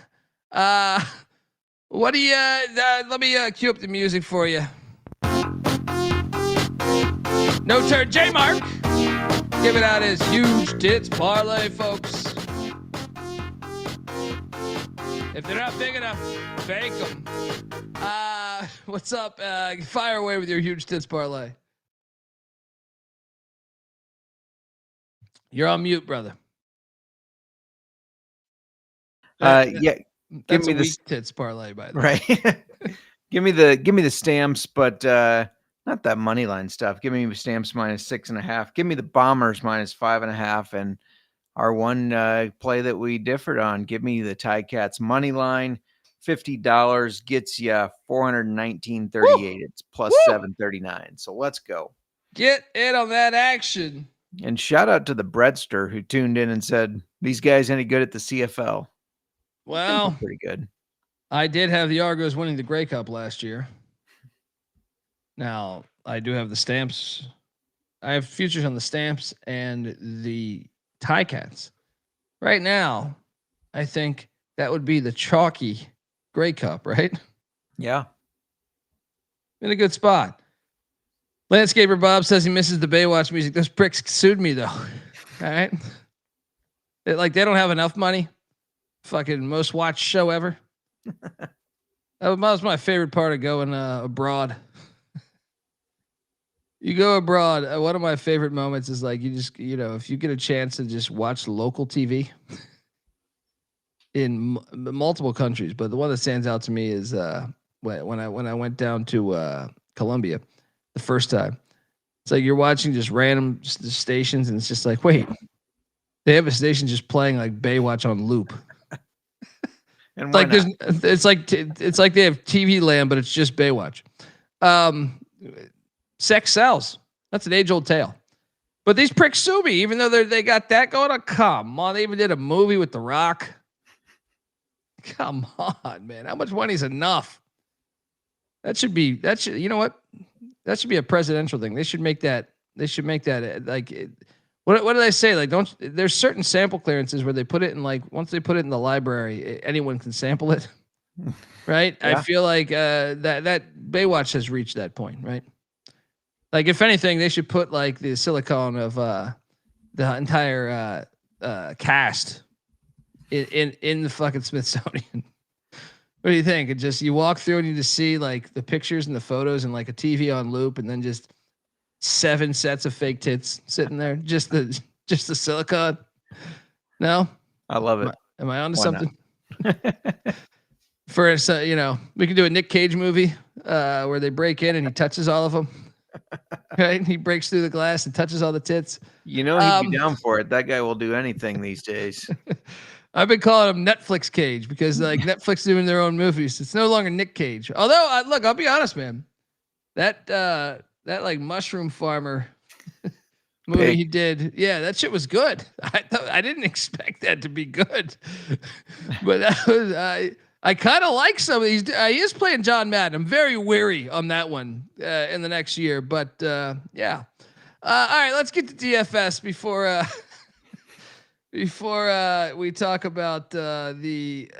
What do you? Let me cue up the music for you. No turn, Jmark. Give it out as huge tits parlay, folks. If they're not big enough, fake them. What's up? Fire away with your huge tits parlay. You're on mute, brother. Yeah. That's a weak tits parlay, by the way. Right. give me the stamps, but not that money line stuff. Give me the stamps -6.5. Give me the Bombers -5.5, and our one play that we differed on. Give me the Ticats money line. $50 gets you 419.38. It's plus 739. So let's go. Get in on that action. And shout out to the Breadster who tuned in and said, "These guys any good at the CFL?" Well, pretty good. I did have the Argos winning the Grey Cup last year. Now I do have the stamps. I have futures on the stamps and the Ticats. Right now, I think that would be the chalky Grey Cup, right? Yeah. In a good spot. Landscaper Bob says he misses the Baywatch music. Those pricks sued me though. All right. They don't have enough money. Fucking most watched show ever. That was my favorite part of going abroad. You go abroad. One of my favorite moments is like you just, if you get a chance to just watch local TV in multiple countries, but the one that stands out to me is when I went down to Colombia the first time. It's like you're watching just random stations, and it's just like, wait, they have a station just playing like Baywatch on loop. And it's like they have TV land, but it's just Baywatch. Sex sells. That's an age-old tale. But these pricks sue me, even though they got that going on. Come on, they even did a movie with The Rock. Come on, man. How much money is enough? You know what? That should be a presidential thing. They should make that like, what do they say? Like, there's certain sample clearances where they put it in, like, once they put it in the library, anyone can sample it. Right? Yeah. I feel like that Baywatch has reached that point, right? Like, if anything, they should put like the silicone of the entire cast in the fucking Smithsonian. What do you think? It just, you walk through and you just see like the pictures and the photos and like a TV on loop, and then just 7 sets of fake tits sitting there. Just the silicone. No, I love it. Am I onto something? For us, we can do a Nick Cage movie where they break in and he touches all of them. Right? He breaks through the glass and touches all the tits. He'd be down for it. That guy will do anything these days. I've been calling him Netflix Cage because like Netflix doing their own movies. It's no longer Nick Cage. Although, look, I'll be honest, man. That like mushroom farmer movie he did, yeah, that shit was good. I didn't expect that to be good, but that was I kind of like some of these. He is playing John Madden. I'm very weary on that one in the next year, but yeah. All right, let's get to DFS before we talk about the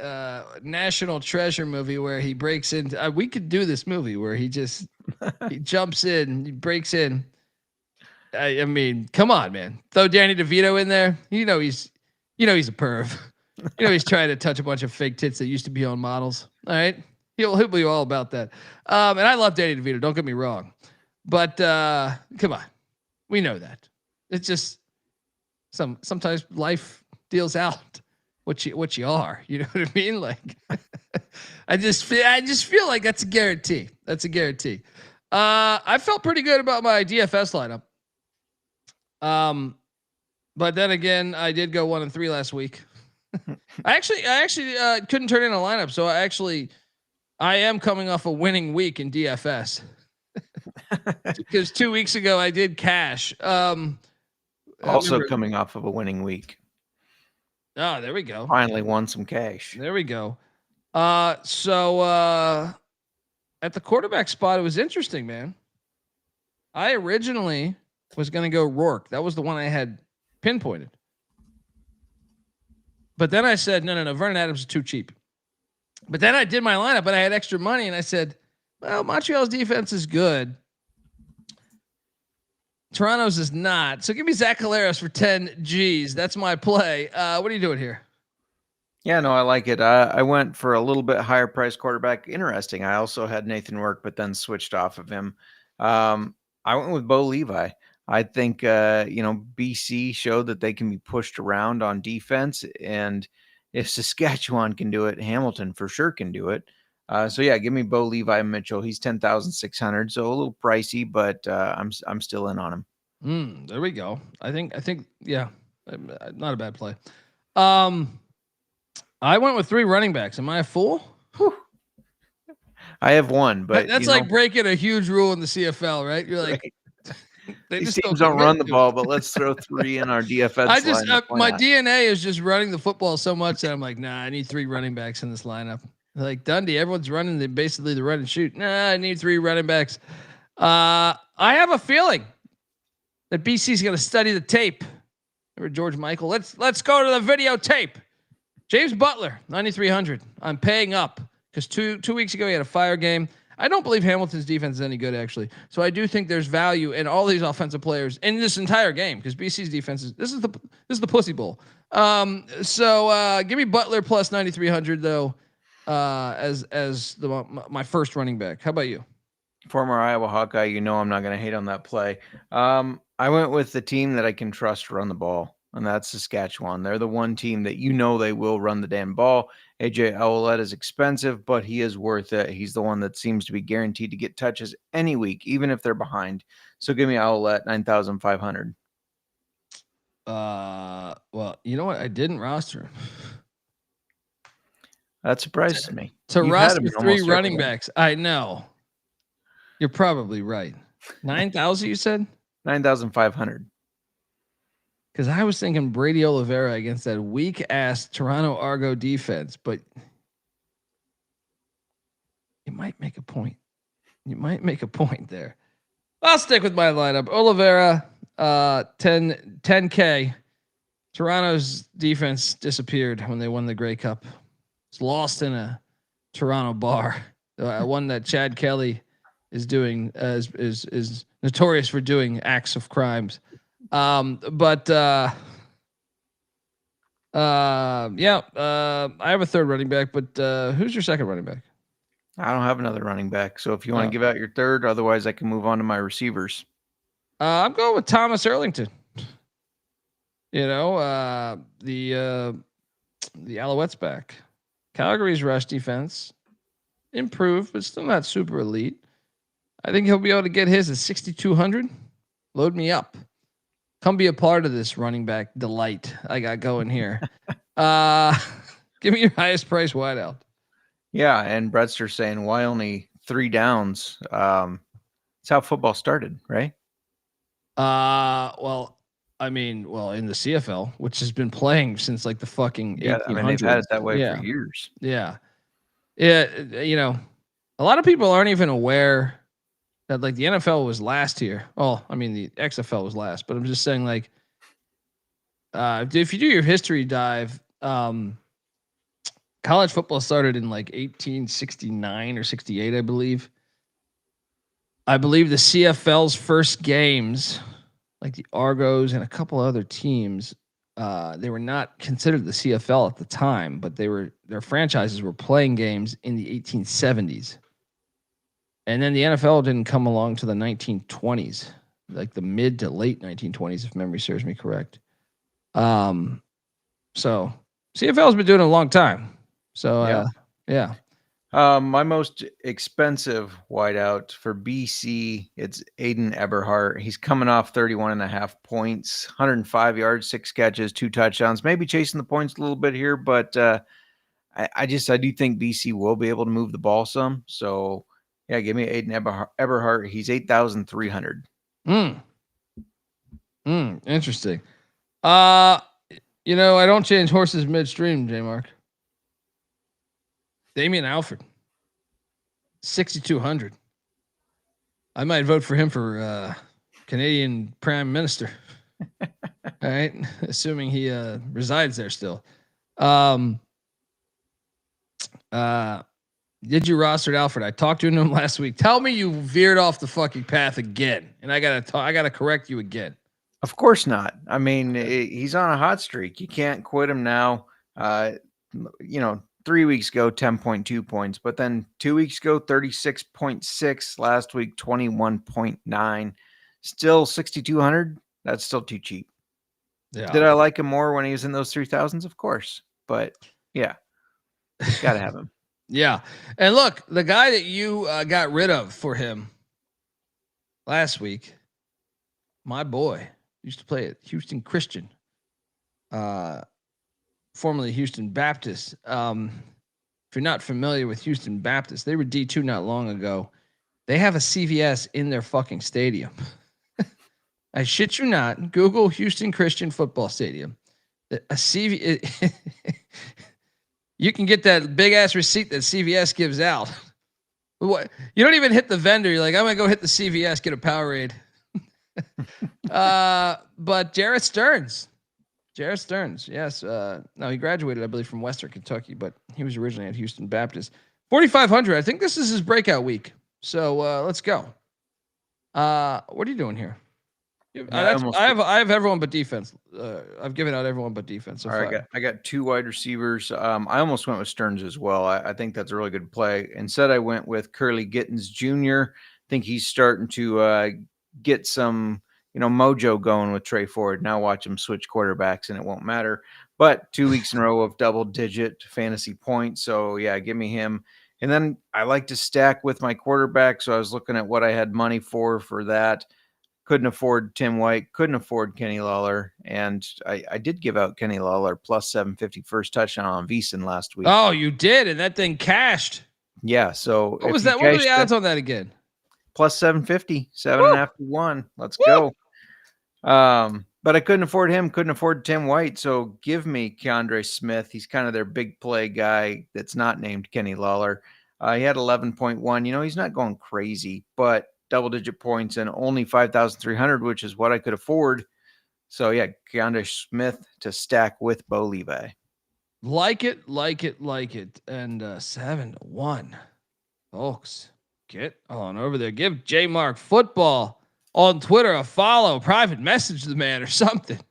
National Treasure movie where he breaks into. We could do this movie where he just he jumps in, he breaks in. I mean, come on, man. Throw Danny DeVito in there. He's a perv. He's trying to touch a bunch of fake tits that used to be on models. All right, he'll be all about that. And I love Danny DeVito. Don't get me wrong, but come on, we know that. It's just sometimes life deals out, what you are. You know what I mean? Like, I just feel like that's a guarantee. That's a guarantee. I felt pretty good about my DFS lineup. But then again, I did go 1-3 last week. I actually couldn't turn in a lineup, so I am coming off a winning week in DFS. Because 2 weeks ago I did cash. Also coming off of a winning week. Oh, there we go. Finally won some cash. There we go. So at the quarterback spot, it was interesting, man. I originally was going to go Rourke. That was the one I had pinpointed. But then I said, no, Vernon Adams is too cheap. But then I did my lineup, but I had extra money, and I said, well, Montreal's defense is good. Toronto's is not. So give me Zach Calleros for 10 G's. That's my play. What are you doing here? Yeah, no, I like it. I went for a little bit higher price quarterback. Interesting. I also had Nathan Work, but then switched off of him. I went with Bo Levi. I think, BC showed that they can be pushed around on defense. And if Saskatchewan can do it, Hamilton for sure can do it. So yeah, give me Bo Levi Mitchell. He's 10,600, so a little pricey, but I'm still in on him. There we go. I think yeah, not a bad play. I went with 3 running backs. Am I a fool? Whew. I have one, but that's like breaking a huge rule in the CFL, right? You're like, right. They These just teams don't run the ball, but let's throw 3 in our DFS. My DNA is just running the football so much that I'm like, nah, I need 3 running backs in this lineup. Like Dundee, everyone's running basically the run and shoot. Nah, I need 3 running backs. I have a feeling that BC's going to study the tape. Remember George Michael? Let's go to the videotape. James Butler, 9,300. I'm paying up because two weeks ago he had a fire game. I don't believe Hamilton's defense is any good, actually. So I do think there's value in all these offensive players in this entire game because BC's defense is this is the pussy bowl. So give me Butler plus 9,300 though, as my first running back. How about you? Former Iowa Hawkeye, I'm not going to hate on that play. I went with the team that I can trust run the ball, and that's Saskatchewan. They're the one team that they will run the damn ball. AJ Ouellette is expensive, but he is worth it. He's the one that seems to be guaranteed to get touches any week, even if they're behind. So give me Ouellette, 9,500. Well, you know what? I didn't roster him. That surprises me. To roster 3 running backs. I know. You're probably right. 9,000, you said? 9,500. Because I was thinking Brady Oliveira against that weak-ass Toronto Argo defense, but you might make a point. You might make a point there. I'll stick with my lineup. Oliveira, 10K. Toronto's defense disappeared when they won the Grey Cup. It's lost in a Toronto bar. One that Chad Kelly is doing is notorious for doing acts of crimes. I have a third running back, but who's your second running back? I don't have another running back. So if you want to give out your third, otherwise I can move on to my receivers. I'm going with Thomas Erlington. The Alouettes back. Calgary's rush defense improved, but still not super elite. I think he'll be able to get his at 6,200. Load me up. Come be a part of this running back delight I got going here. Give me your highest price wideout. Yeah, and Brettster's saying, why only 3 downs? It's how football started, right? In the CFL, which has been playing since like the fucking 1800s. They've had it that way for years. Yeah. A lot of people aren't even aware that like the NFL was last here. Oh, I mean the XFL was last, but I'm just saying like, if you do your history dive, college football started in like 1869 or 68, I believe. I believe the CFL's first games, like the Argos and a couple other teams, they were not considered the CFL at the time, but their franchises were playing games in the 1870s. And then the NFL didn't come along to the 1920s, like the mid to late 1920s, if memory serves me correct. So CFL's been doing it a long time. So, yeah. My most expensive wideout for BC, it's Aiden Eberhardt. He's coming off 31.5 points, 105 yards, 6 catches, 2 touchdowns, maybe chasing the points a little bit here, but I do think BC will be able to move the ball some. So, yeah, give me Aiden Eberhardt. He's 8,300. Interesting. I don't change horses midstream, Jmark. Damian Alford, 6,200. I might vote for him for Canadian Prime Minister. All right, assuming he resides there still. Did you roster Alfred? I talked to him last week. Tell me you veered off the fucking path again, and I gotta correct you again. Of course not. I mean, he's on a hot streak. You can't quit him now. 3 weeks ago, 10.2 points, but then 2 weeks ago, 36.6. Last week, 21.9. Still 6,200. That's still too cheap. Yeah. Did I like him more when he was in those 3,000s? Of course, but yeah, gotta have him. Yeah, and look, the guy that you got rid of for him last week, my boy, used to play at Houston Christian, formerly Houston Baptist. If you're not familiar with Houston Baptist, they were D2 not long ago. They have a CVS in their fucking stadium. I shit you not. Google Houston Christian Football Stadium. A CVS. You can get that big ass receipt that CVS gives out. What? You don't even hit the vendor. You're like, I'm gonna go hit the CVS, get a Powerade. But Jarrett Stearns, yes. No, he graduated, I believe, from Western Kentucky, but he was originally at Houston Baptist. 4,500. I think this is his breakout week. So let's go. What are you doing here? I have everyone but defense. I've given out everyone but defense. So all right, I got 2 wide receivers. I almost went with Stearns as well. I think that's a really good play. Instead, I went with Curly Gittens Jr. I think he's starting to get some mojo going with Trey Ford. Now watch him switch quarterbacks and it won't matter. But 2 weeks in a row of double-digit fantasy points. So yeah, give me him. And then I like to stack with my quarterback. So I was looking at what I had money for that. Couldn't afford Tim White, couldn't afford Kenny Lawler, and I did give out Kenny Lawler plus 750 first touchdown on VSiN last week. Oh, you did, and that thing cashed. Yeah, so what was that? What were the odds on that again? Plus 750, 7.5 to 1. Let's go. But I couldn't afford him, couldn't afford Tim White, so give me Keandre Smith. He's kind of their big play guy that's not named Kenny Lawler. He had 11.1. He's not going crazy, but double-digit points and only 5,300, which is what I could afford. So yeah, Keandre Smith to stack with Bo Levi. Like it. And 7-1, folks, get on over there. Give Jmark Football on Twitter a follow, private message the man or something.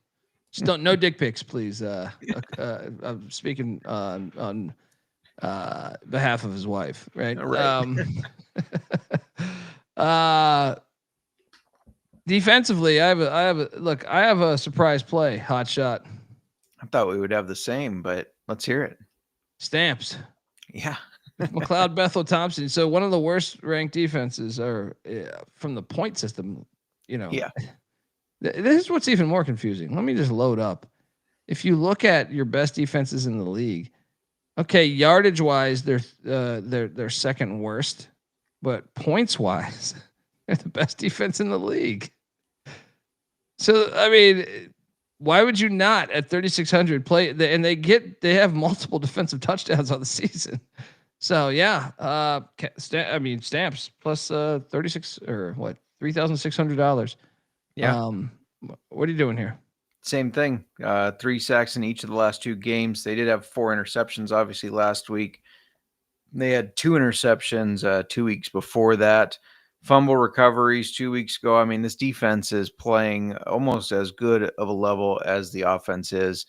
Just don't, no dick pics, please. I'm speaking on behalf of his wife, right? Defensively, I have a surprise play. Hot shot. I thought we would have the same, but let's hear it. Stamps. Yeah. McLeod Bethel-Thompson. So one of the worst ranked defenses are from the point system, Yeah. This is what's even more confusing. Let me just load up. If you look at your best defenses in the league, okay, yardage wise, they're second worst. But points wise, they're the best defense in the league. So, I mean, why would you not at 3,600 play? And they have multiple defensive touchdowns on the season. So yeah, Stamps plus 36 or what, $3,600. Yeah. What are you doing here? Same thing. 3 sacks in each of the last 2 games. They did have 4 interceptions, obviously, last week. They had 2 interceptions 2 weeks before that. Fumble recoveries 2 weeks ago. I mean, this defense is playing almost as good of a level as the offense is.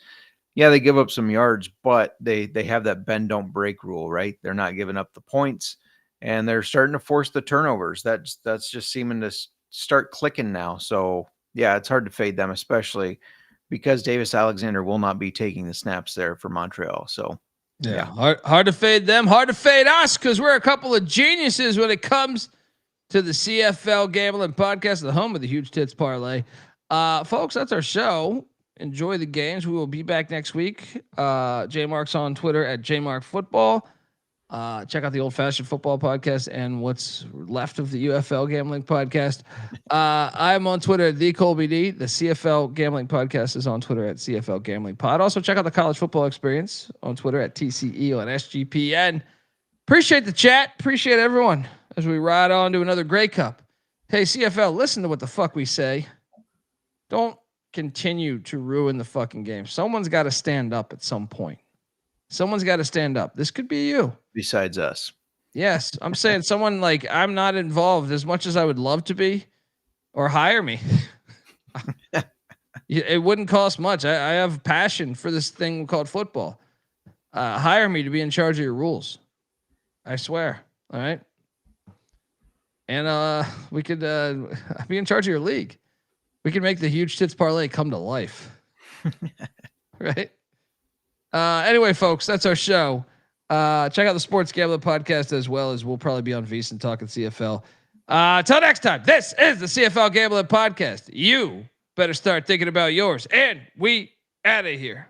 Yeah, they give up some yards, but they have that bend, don't break rule, right? They're not giving up the points, and they're starting to force the turnovers. That's just seeming to start clicking now. So, yeah, it's hard to fade them, especially because Davis Alexander will not be taking the snaps there for Montreal. So yeah. Hard to fade them, hard to fade us, because we're a couple of geniuses when it comes to the CFL Gambling Podcast, the home of the Huge Tits Parlay. Folks, that's our show. Enjoy the games. We will be back next week. Jmark's on Twitter at Jmark Football. Check out the Old Fashioned Football Podcast and what's left of the UFL Gambling Podcast. I'm on Twitter at the Colby D. The CFL Gambling Podcast is on Twitter at CFL Gambling Pod. Also check out the College Football Experience on Twitter at TCE on SGPN. Appreciate the chat. Appreciate everyone as we ride on to another Grey Cup. Hey, CFL, listen to what the fuck we say. Don't continue to ruin the fucking game. Someone's got to stand up at some point. Someone's got to stand up. This could be you. Besides us. Yes. I'm saying someone like I'm not involved as much as I would love to be, or hire me. It wouldn't cost much. I have passion for this thing called football. Hire me to be in charge of your rules. I swear. All right. And we could be in charge of your league. We could make the Huge Tits Parlay come to life. Right? Anyway, folks, that's our show. Check out the Sports Gambling Podcast as well, as we'll probably be on VSiN talking CFL. Till next time, this is the CFL Gambling Podcast. You better start thinking about yours. And we out of here.